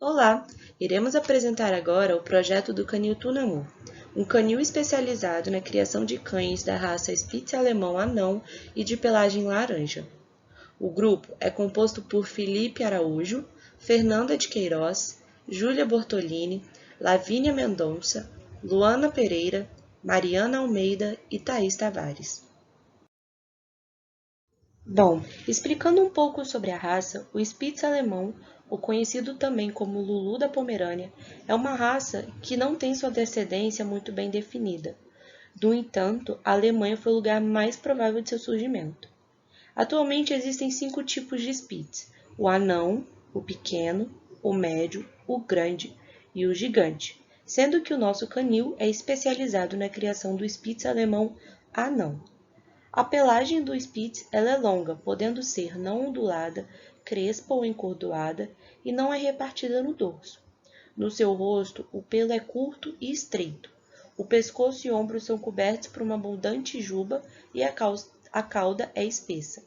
Olá! Iremos apresentar agora o projeto do canil Tunamu, um canil especializado na criação de cães da raça Spitz alemão anão e de pelagem laranja. O grupo é composto por Felipe Araújo, Fernanda de Queiroz, Júlia Bortolini, Lavínia Mendonça, Luana Pereira, Mariana Almeida e Thaís Tavares. Bom, explicando um pouco sobre a raça, o Spitz alemão, ou conhecido também como Lulu da Pomerânia, é uma raça que não tem sua descendência muito bem definida. No entanto, a Alemanha foi o lugar mais provável de seu surgimento. Atualmente existem 5 tipos de Spitz: o anão, o pequeno, o médio, o grande e o gigante, sendo que o nosso canil é especializado na criação do Spitz alemão anão. A pelagem do Spitz ela é longa, podendo ser não ondulada, crespa ou encordoada, e não é repartida no dorso. No seu rosto, o pelo é curto e estreito. O pescoço e ombros são cobertos por uma abundante juba e a cauda é espessa.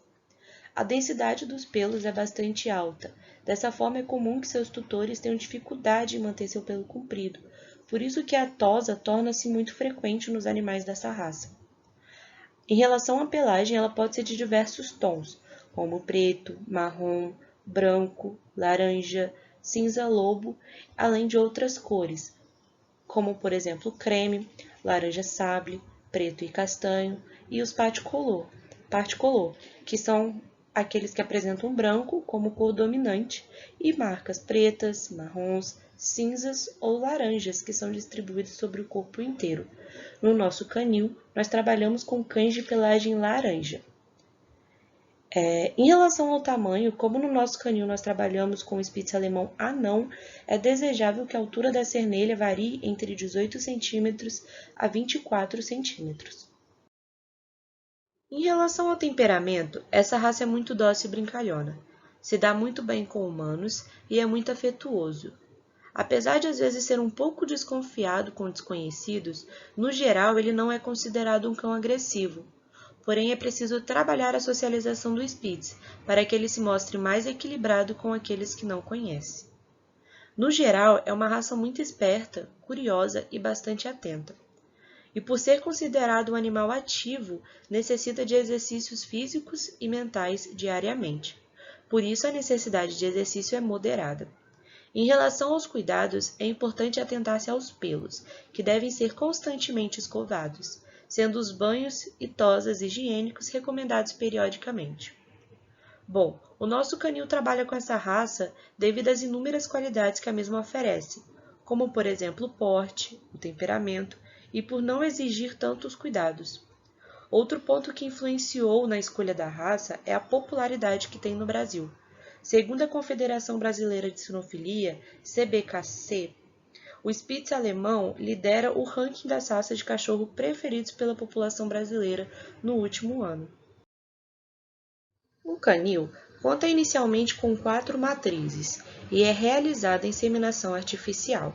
A densidade dos pelos é bastante alta. Dessa forma, é comum que seus tutores tenham dificuldade em manter seu pelo comprido. Por isso que a tosa torna-se muito frequente nos animais dessa raça. Em relação à pelagem, ela pode ser de diversos tons, como preto, marrom, branco, laranja, cinza-lobo, além de outras cores, como por exemplo creme, laranja sable, preto e castanho, e os particolor, que são aqueles que apresentam branco como cor dominante, e marcas pretas, marrons, cinzas ou laranjas, que são distribuídos sobre o corpo inteiro. No nosso canil, nós trabalhamos com cães de pelagem laranja. Em relação ao tamanho, como no nosso canil nós trabalhamos com o Spitz alemão anão, é desejável que a altura da cernelha varie entre 18 cm a 24 cm. Em relação ao temperamento, essa raça é muito dócil e brincalhona. Se dá muito bem com humanos e é muito afetuoso. Apesar de às vezes ser um pouco desconfiado com desconhecidos, no geral ele não é considerado um cão agressivo. Porém, é preciso trabalhar a socialização do Spitz para que ele se mostre mais equilibrado com aqueles que não conhece. No geral, é uma raça muito esperta, curiosa e bastante atenta. E por ser considerado um animal ativo, necessita de exercícios físicos e mentais diariamente. Por isso, a necessidade de exercício é moderada. Em relação aos cuidados, é importante atentar-se aos pelos, que devem ser constantemente escovados, sendo os banhos e tosas higiênicos recomendados periodicamente. Bom, o nosso canil trabalha com essa raça devido às inúmeras qualidades que a mesma oferece, como por exemplo o porte, o temperamento e por não exigir tantos cuidados. Outro ponto que influenciou na escolha da raça é a popularidade que tem no Brasil. Segundo a Confederação Brasileira de Sinofilia, CBKC, o Spitz alemão lidera o ranking das raças de cachorro preferidos pela população brasileira no último ano. O canil conta inicialmente com 4 matrizes e é realizada a inseminação artificial.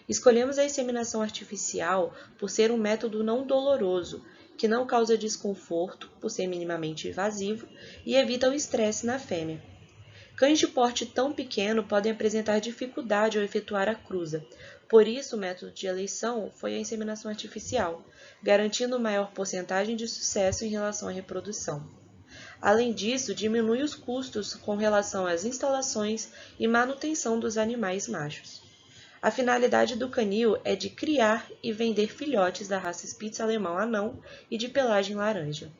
Escolhemos a inseminação artificial por ser um método não doloroso, que não causa desconforto por ser minimamente invasivo e evita o estresse na fêmea. Cães de porte tão pequeno podem apresentar dificuldade ao efetuar a cruza, por isso o método de eleição foi a inseminação artificial, garantindo maior porcentagem de sucesso em relação à reprodução. Além disso, diminui os custos com relação às instalações e manutenção dos animais machos. A finalidade do canil é de criar e vender filhotes da raça Spitz alemão anão e de pelagem laranja.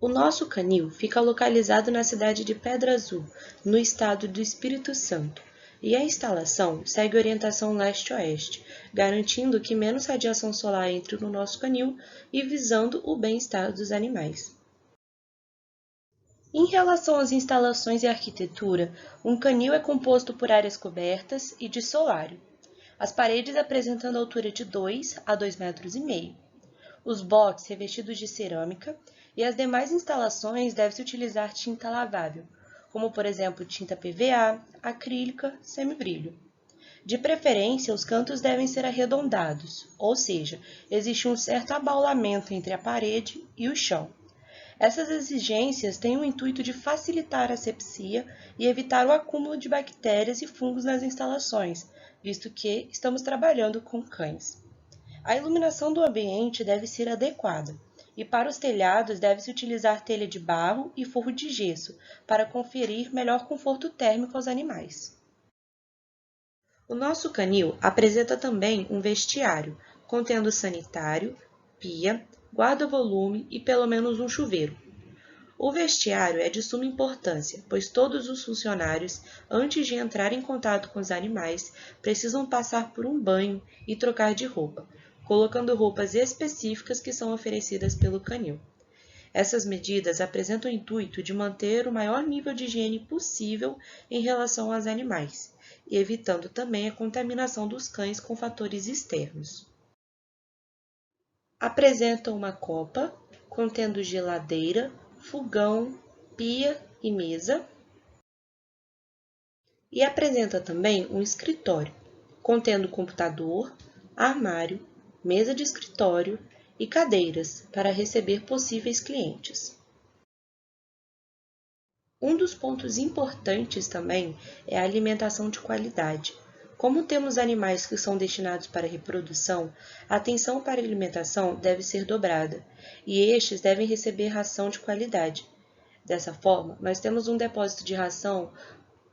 O nosso canil fica localizado na cidade de Pedra Azul, no estado do Espírito Santo, e a instalação segue orientação leste-oeste, garantindo que menos radiação solar entre no nosso canil e visando o bem-estar dos animais. Em relação às instalações e arquitetura, um canil é composto por áreas cobertas e de solário. As paredes apresentando altura de 2 a 2,5 metros. Os box revestidos de cerâmica e as demais instalações deve-se utilizar tinta lavável, como por exemplo tinta PVA, acrílica, semibrilho. De preferência, os cantos devem ser arredondados, ou seja, existe um certo abaulamento entre a parede e o chão. Essas exigências têm o intuito de facilitar a asepsia e evitar o acúmulo de bactérias e fungos nas instalações, visto que estamos trabalhando com cães. A iluminação do ambiente deve ser adequada, e para os telhados deve-se utilizar telha de barro e forro de gesso, para conferir melhor conforto térmico aos animais. O nosso canil apresenta também um vestiário, contendo sanitário, pia, guarda-volume e pelo menos um chuveiro. O vestiário é de suma importância, pois todos os funcionários, antes de entrar em contato com os animais, precisam passar por um banho e trocar de roupa, colocando roupas específicas que são oferecidas pelo canil. Essas medidas apresentam o intuito de manter o maior nível de higiene possível em relação aos animais, e evitando também a contaminação dos cães com fatores externos. Apresentam uma copa contendo geladeira, fogão, pia e mesa, e apresenta também um escritório, contendo computador, armário, mesa de escritório e cadeiras para receber possíveis clientes. Um dos pontos importantes também é a alimentação de qualidade. Como temos animais que são destinados para reprodução, a atenção para a alimentação deve ser dobrada, e estes devem receber ração de qualidade. Dessa forma, nós temos um depósito de ração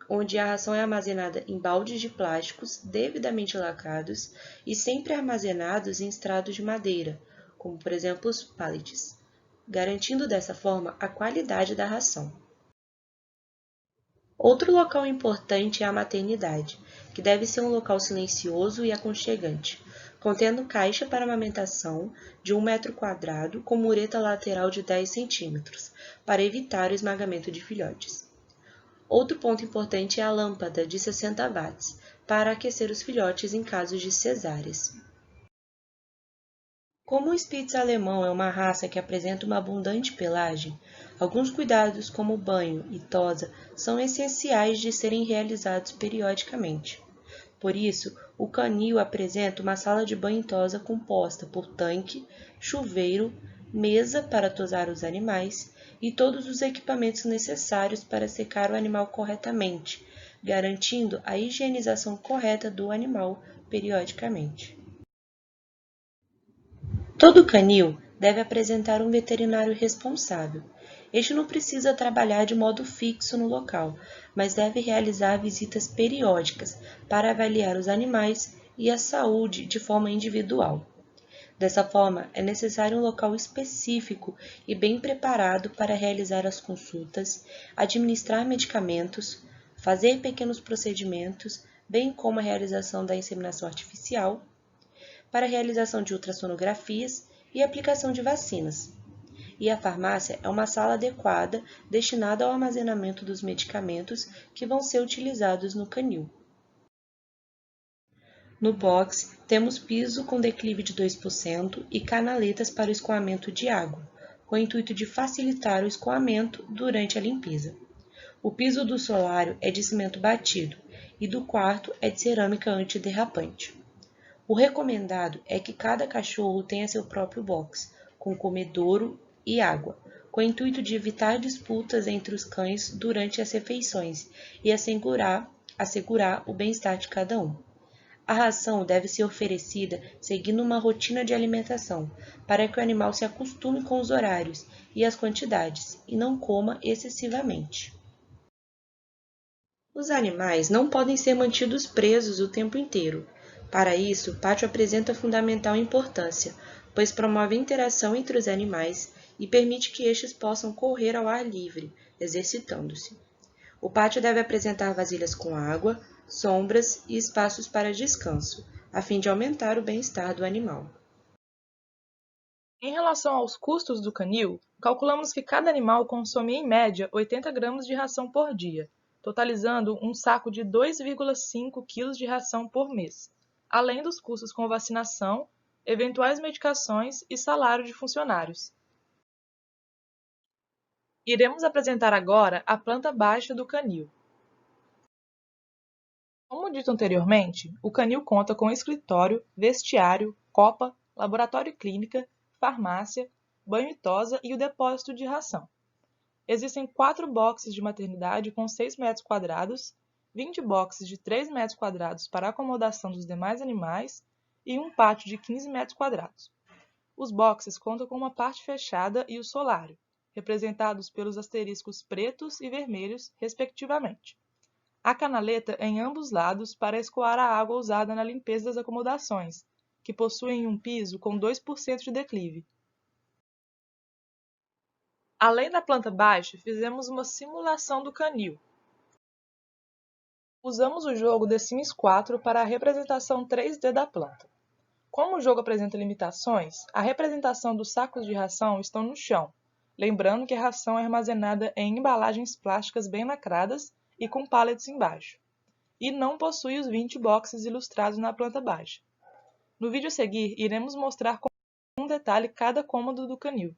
onde a ração é armazenada em baldes de plásticos devidamente lacrados e sempre armazenados em estrados de madeira, como por exemplo os pallets, garantindo dessa forma a qualidade da ração. Outro local importante é a maternidade, que deve ser um local silencioso e aconchegante, contendo caixa para amamentação de 1 m² com mureta lateral de 10 centímetros, para evitar o esmagamento de filhotes. Outro ponto importante é a lâmpada de 60 watts, para aquecer os filhotes em casos de cesáreas. Como o Spitz alemão é uma raça que apresenta uma abundante pelagem, alguns cuidados como banho e tosa são essenciais de serem realizados periodicamente. Por isso, o canil apresenta uma sala de banho e tosa composta por tanque, chuveiro, mesa para tosar os animais e todos os equipamentos necessários para secar o animal corretamente, garantindo a higienização correta do animal periodicamente. Todo canil deve apresentar um veterinário responsável. Este não precisa trabalhar de modo fixo no local, mas deve realizar visitas periódicas para avaliar os animais e a saúde de forma individual. Dessa forma, é necessário um local específico e bem preparado para realizar as consultas, administrar medicamentos, fazer pequenos procedimentos, bem como a realização da inseminação artificial, para a realização de ultrassonografias e aplicação de vacinas. E a farmácia é uma sala adequada destinada ao armazenamento dos medicamentos que vão ser utilizados no canil. No box, temos piso com declive de 2% e canaletas para o escoamento de água, com o intuito de facilitar o escoamento durante a limpeza. O piso do solário é de cimento batido e do quarto é de cerâmica antiderrapante. O recomendado é que cada cachorro tenha seu próprio box, com comedouro e água, com o intuito de evitar disputas entre os cães durante as refeições e assegurar o bem-estar de cada um. A ração deve ser oferecida seguindo uma rotina de alimentação, para que o animal se acostume com os horários e as quantidades, e não coma excessivamente. Os animais não podem ser mantidos presos o tempo inteiro. Para isso, o pátio apresenta fundamental importância, pois promove a interação entre os animais e permite que estes possam correr ao ar livre, exercitando-se. O pátio deve apresentar vasilhas com água, sombras e espaços para descanso, a fim de aumentar o bem-estar do animal. Em relação aos custos do canil, calculamos que cada animal consome em média 80 gramas de ração por dia, totalizando um saco de 2,5 kg de ração por mês, além dos custos com vacinação, eventuais medicações e salário de funcionários. Iremos apresentar agora a planta baixa do canil. Como dito anteriormente, o canil conta com escritório, vestiário, copa, laboratório e clínica, farmácia, banho e tosa e o depósito de ração. Existem 4 boxes de maternidade com 6 metros quadrados, 20 boxes de 3 metros quadrados para acomodação dos demais animais e um pátio de 15 metros quadrados. Os boxes contam com uma parte fechada e o solário, representados pelos asteriscos pretos e vermelhos, respectivamente. Há canaleta em ambos lados para escoar a água usada na limpeza das acomodações, que possuem um piso com 2% de declive. Além da planta baixa, fizemos uma simulação do canil. Usamos o jogo The Sims 4 para a representação 3D da planta. Como o jogo apresenta limitações, a representação dos sacos de ração estão no chão, lembrando que a ração é armazenada em embalagens plásticas bem lacradas e com pallets embaixo, e não possui os 20 boxes ilustrados na planta baixa. No vídeo a seguir, iremos mostrar com detalhe cada cômodo do canil.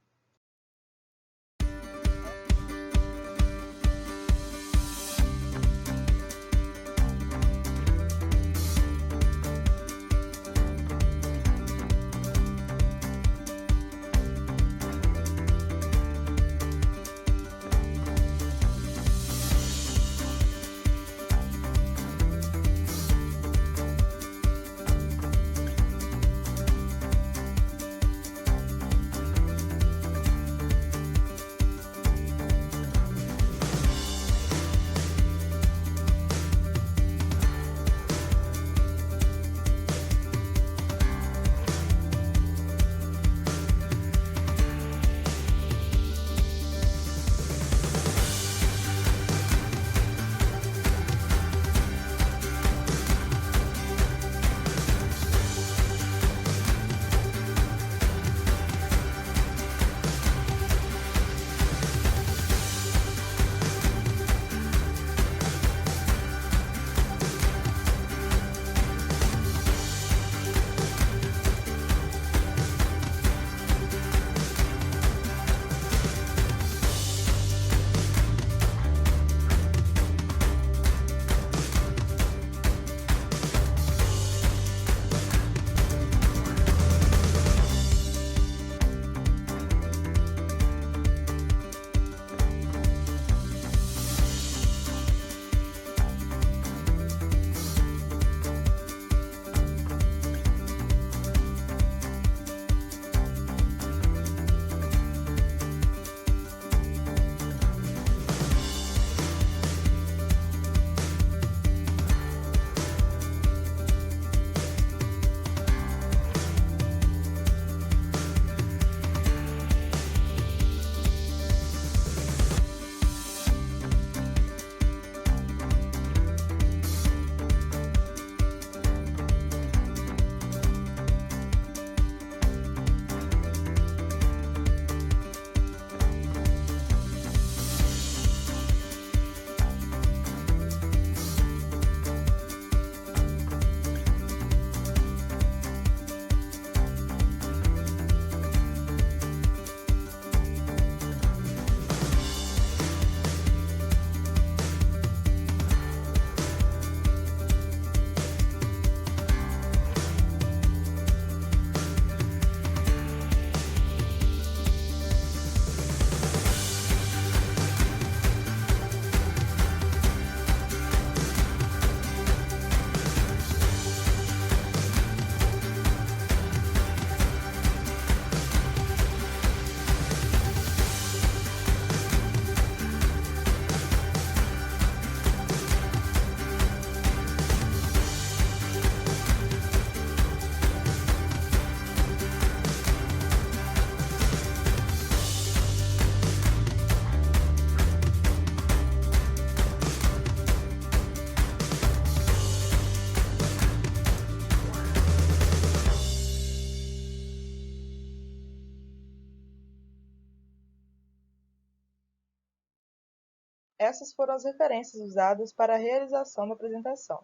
Essas foram as referências usadas para a realização da apresentação.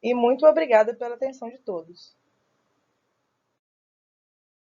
E muito obrigada pela atenção de todos.